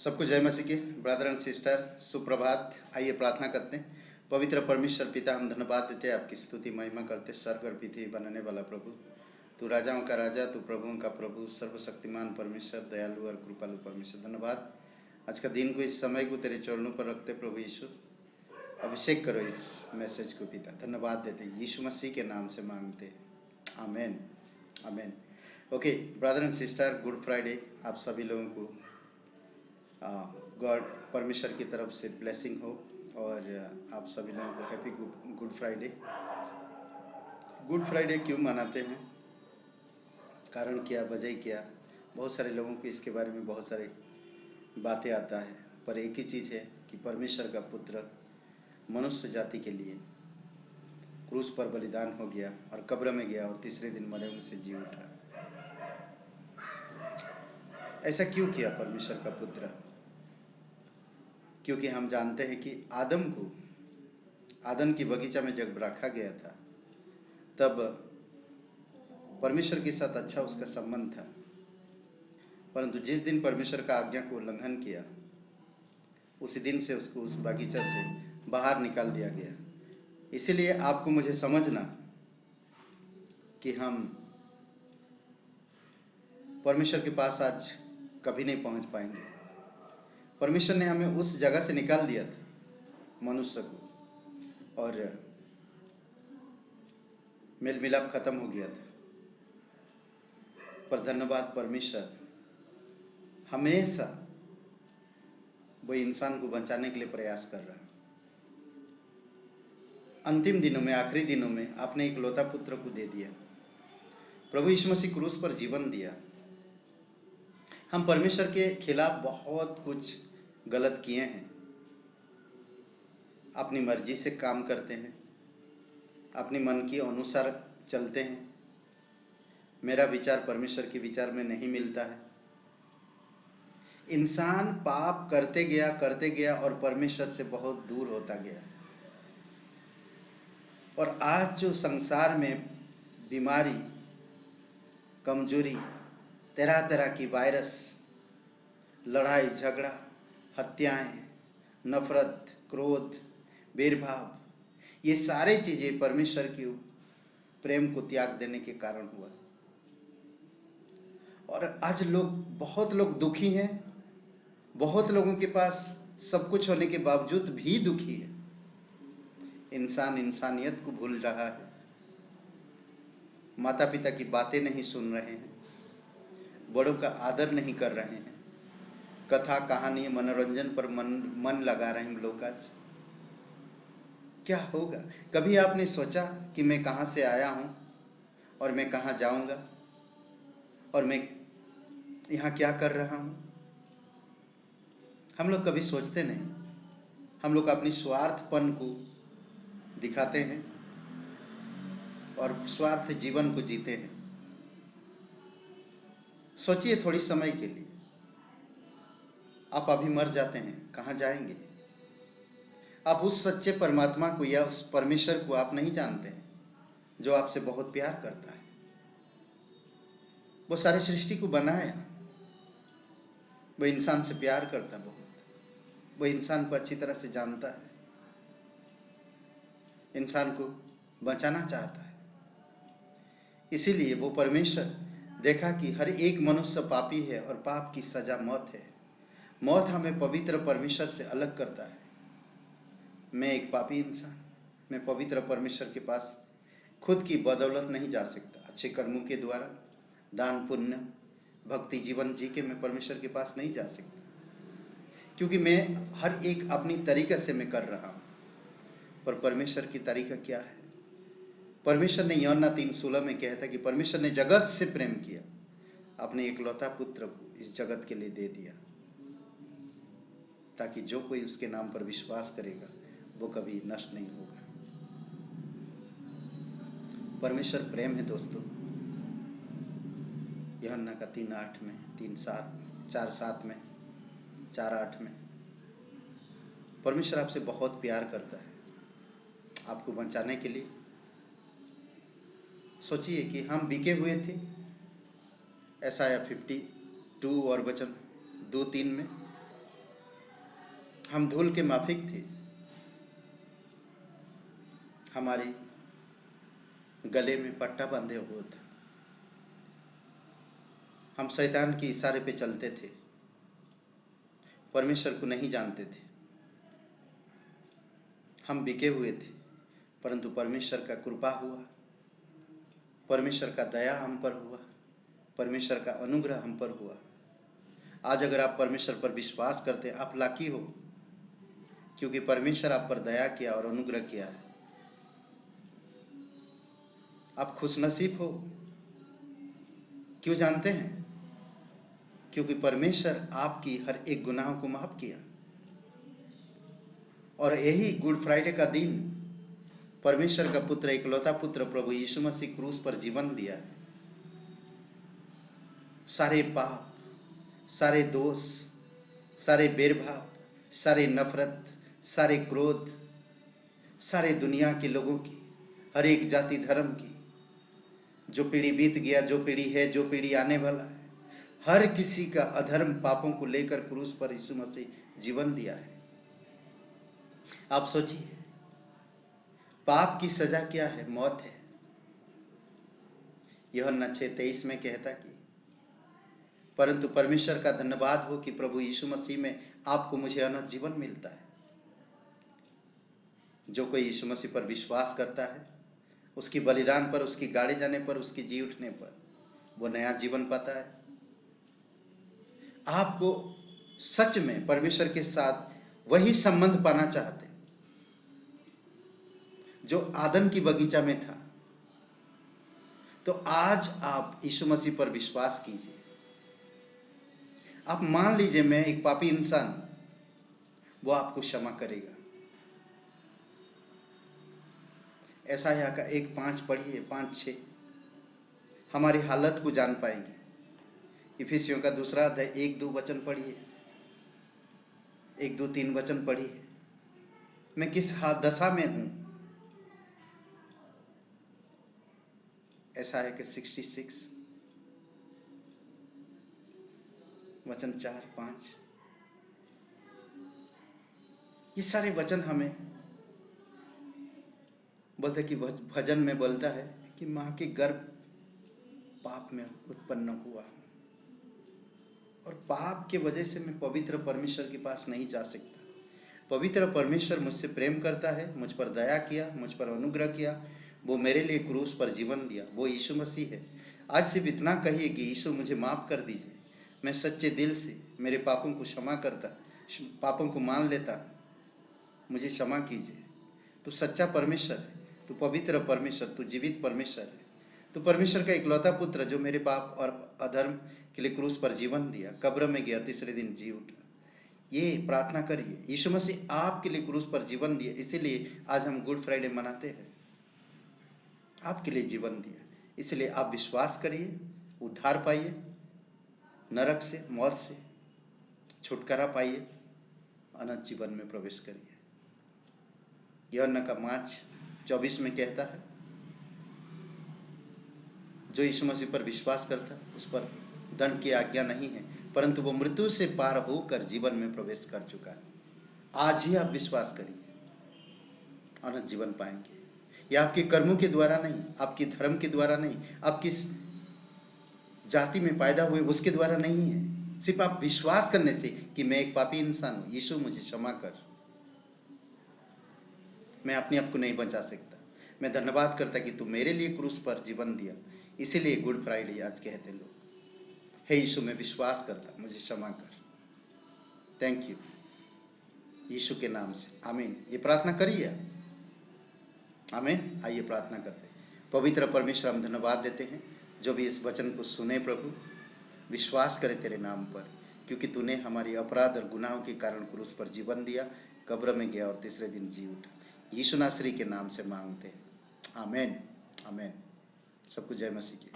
सबको जय मसीह की ब्रदर एंड सिस्टर, सुप्रभात। आइए प्रार्थना करते हैं। पवित्र परमेश्वर पिता, हम धन्यवाद देते हैं, आपकी स्तुति महिमा करते। स्वर्ग और पृथ्वी बनाने वाला प्रभु, तू राजाओं का राजा, तू प्रभुओं का प्रभु, सर्वशक्तिमान परमेश्वर, दयालु और कृपालु परमेश्वर। धन्यवाद आज का दिन को, इस समय को तेरे चरणों पर रखते प्रभु यीशु। अभिषेक करो इस मैसेज को पिता। धन्यवाद देते यीशु मसीह के नाम से मांगते, amen amen. Okay brother and sister, good Friday आप सभी लोगों को गॉड परमेश्वर की तरफ से ब्लेसिंग हो और आप सभी लोगों को happy good Friday. Good Friday क्यों मनाते हैं, कारण क्या, वजह क्या? बहुत सारे लोगों को इसके बारे में बहुत सारी बातें आता है, पर एक ही चीज़ है कि परमेश्वर का पुत्र मनुष्य जाति के लिए क्रूस पर बलिदान हो गया और कब्र में गया और तीसरे दिन मरे उनसे जी उठा। ऐसा क्यों किया परमेश्वर का पुत्र? क्योंकि हम जानते हैं कि आदम की बगीचा में जब रखा गया था, तब परमेश्वर के साथ अच्छा उसका संबंध था, परंतु जिस दिन परमेश्वर का आज्ञा को उल्लंघन किया, उसी दिन से उसको उस बगीचा से बाहर निकाल दिया गया। इसीलिए आपको मुझे समझना कि हम परमेश्वर के पास आज कभी नहीं पहुंच पाएंगे। परमेश्वर ने हमें उस जगह से निकाल दिया था, मनुष्य को, और मेल मिलाप खत्म हो गया था। पर धन्यवाद, परमेश्वर हमेशा वो इंसान को बचाने के लिए प्रयास कर रहा है। अंतिम दिनों में, आखिरी दिनों में आपने एक लौता पुत्र को दे दिया। प्रभु यीशु मसीह क्रूस पर जीवन दिया। हम परमेश्वर के खिलाफ बहुत कुछ गलत किए हैं, अपनी मर्जी से काम करते हैं, अपनी मन के अनुसार चलते हैं। मेरा विचार परमेश्वर के विचार में नहीं मिलता है। इंसान पाप करते गया और परमेश्वर से बहुत दूर होता गया। और आज जो संसार में बीमारी, कमजोरी, तरह तरह की वायरस, लड़ाई झगड़ा, हत्याएं, नफरत, क्रोध, भेदभाव, ये सारी चीजें परमेश्वर की प्रेम को त्याग देने के कारण हुआ। और आज बहुत लोग दुखी हैं। बहुत लोगों के पास सब कुछ होने के बावजूद भी दुखी है। इंसान इंसानियत को भूल रहा है, माता पिता की बातें नहीं सुन रहे हैं, बड़ों का आदर नहीं कर रहे हैं, कथा कहानी मनोरंजन पर मन लगा रहे हैं लोग। आज क्या होगा? कभी आपने सोचा कि मैं कहां से आया हूं और मैं कहां जाऊंगा और मैं यहां क्या कर रहा हूं? हम लोग कभी सोचते नहीं। हम लोग अपनी स्वार्थपन को दिखाते हैं और स्वार्थ जीवन को जीते हैं। सोचिए थोड़ी समय के लिए, आप अभी मर जाते हैं, कहां जाएंगे? आप उस सच्चे परमात्मा को या उस परमेश्वर को आप नहीं जानते हैं, जो आपसे बहुत प्यार करता है। वो सारी सृष्टि को बनाया, वो इंसान से प्यार करता बहुत, वो इंसान को अच्छी तरह से जानता है, इंसान को बचाना चाहता है। इसीलिए वो परमेश्वर देखा कि हर एक मनुष्य पापी है और पाप की सजा मौत है। मौत हमें पवित्र परमेश्वर से अलग करता है। मैं एक पापी इंसान, मैं पवित्र परमेश्वर के पास खुद की बदौलत नहीं जा सकता। अच्छे कर्मों के द्वारा, दान पुण्य, भक्ति जीवन जी के मैं परमेश्वर के पास नहीं जा सकता, क्योंकि मैं हर एक अपनी तरीके से मैं कर रहा हूँ। पर परमेश्वर की तरीका क्या है? परमेश्वर ने यूहन्ना 3:16 में कहा था कि परमेश्वर ने जगत से प्रेम किया, अपने एकलौता पुत्र को इस जगत के लिए दे दिया, ताकि जो कोई उसके नाम पर विश्वास करेगा वो कभी नष्ट नहीं होगा। परमेश्वर प्रेम है दोस्तों। यूहन्ना का 3:8 में, 4:7 में, 4:8 में परमेश्वर आपसे बहुत प्यार करता है, आपको बचाने के लिए। सोचिए कि हम बिके हुए थे, यशायाह 52 और वचन 2-3 में, हम धूल के माफिक थे, हमारे गले में पट्टा बांधे हुआ था, हम शैतान के इशारे पे चलते थे, परमेश्वर को नहीं जानते थे, हम बिके हुए थे, परंतु परमेश्वर का कृपा हुआ, परमेश्वर का दया हम पर हुआ, परमेश्वर का अनुग्रह हम पर हुआ। आज अगर आप परमेश्वर पर विश्वास करते हैं, आप लाकी हो, क्योंकि परमेश्वर आप पर दया किया और अनुग्रह किया है। आप खुशनसीब हो, क्यों जानते हैं? क्योंकि परमेश्वर आपकी हर एक गुनाह को माफ किया। और यही गुड फ्राइडे का दिन परमेश्वर का पुत्र, इकलौता पुत्र प्रभु यीशु मसीह क्रूस पर जीवन दिया। सारे पाप, सारे दोष, सारे भेदभाव, सारे नफरत, सारे क्रोध, सारे दुनिया के लोगों की, हर एक जाति धर्म की, जो पीढ़ी बीत गया, जो पीढ़ी है, जो पीढ़ी आने वाला है, हर किसी का अधर्म पापों को लेकर क्रूस पर यीशु मसीह जीवन दिया है। आप सोचिए, पाप की सजा क्या है? मौत है। यूहन्ना 6:23 में कहता कि परंतु परमेश्वर का धन्यवाद हो कि प्रभु यीशु मसीह में आपको मुझे अनंत जीवन मिलता है। जो कोई यीशु मसीह पर विश्वास करता है, उसकी बलिदान पर, उसकी गाड़े जाने पर, उसकी जी उठने पर वो नया जीवन पाता है। आपको सच में परमेश्वर के साथ वही संबंध पाना चाहते जो आदम की बगीचा में था, तो आज आप यीशु मसीह पर विश्वास कीजिए। आप मान लीजिए मैं एक पापी इंसान, वो आपको क्षमा करेगा। यशायाह का 1:5 पढ़िए, 5-6 हमारी हालत को जान पाएंगे। इफिसियों का 2 अध्याय 1-2 वचन पढ़िए, 1-2-3 वचन पढ़िए। मैं किस दशा में हूं? यशायाह के 66 वचन 4-5, ये सारे वचन हमें बोलते कि भजन में बोलता है कि मां के गर्भ पाप में उत्पन्न हुआ और पाप के वजह से मैं पवित्र परमेश्वर के पास नहीं जा सकता। पवित्र परमेश्वर मुझसे प्रेम करता है, मुझ पर दया किया, मुझ पर अनुग्रह किया, वो मेरे लिए क्रूस पर जीवन दिया, वो यीशु मसीह है। आज सिर्फ इतना कहिए कि यीशु मुझे माफ कर दीजिए, मैं सच्चे दिल से मेरे पापों को क्षमा करता, पापों को मान लेता, मुझे क्षमा कीजिए। तो सच्चा परमेश्वर है, तो पवित्र परमेश्वर, तो जीवित परमेश्वर है, तो परमेश्वर का इकलौता पुत्र जो मेरे पाप और अधर्म के लिए क्रूस पर जीवन दिया, कब्र में गया, तीसरे दिन जी उठा। ये प्रार्थना करिए, यीशु मसीह आपके लिए क्रूस पर जीवन दिया, इसीलिए आज हम गुड फ्राइडे मनाते हैं। आपके लिए जीवन दिया, इसलिए आप विश्वास करिए, उद्धार पाइए, नरक से, मौत से छुटकारा पाइए, अनंत जीवन में प्रवेश करिए। यूहन्ना का 5:24 में कहता है, जो यीशु मसीह पर विश्वास करता उस पर दंड की आज्ञा नहीं है, परंतु वो मृत्यु से पार होकर जीवन में प्रवेश कर चुका है। आज ही आप विश्वास करिए, अनंत जीवन पाएंगे। यह आपके कर्मों के द्वारा नहीं, आपके धर्म के द्वारा नहीं, आप किस जाति में पैदा हुए उसके द्वारा नहीं है, सिर्फ आप विश्वास करने से कि मैं एक पापी इंसान हूं, यीशु मुझे क्षमा कर, मैं अपने आप को नहीं बचा सकता, मैं धन्यवाद करता कि तू मेरे लिए क्रूस पर जीवन दिया। इसीलिए गुड फ्राइडे आज कहते लोग, हे यीशु मैं विश्वास करता, मुझे क्षमा कर, थैंक यू, यीशु के नाम से, आमीन। ये प्रार्थना करिए, आमीन। आइए प्रार्थना करते। पवित्र परमेश्वर, हम धन्यवाद देते हैं जो भी इस वचन को सुने, प्रभु विश्वास करे तेरे नाम पर, क्योंकि तूने हमारी अपराध और गुनाहों के कारण क्रूस पर जीवन दिया, कब्र में गया और तीसरे दिन जी उठा। यीशु नासरी के नाम से मांगते हैं, आमीन, आमीन। सबको जय मसीह की।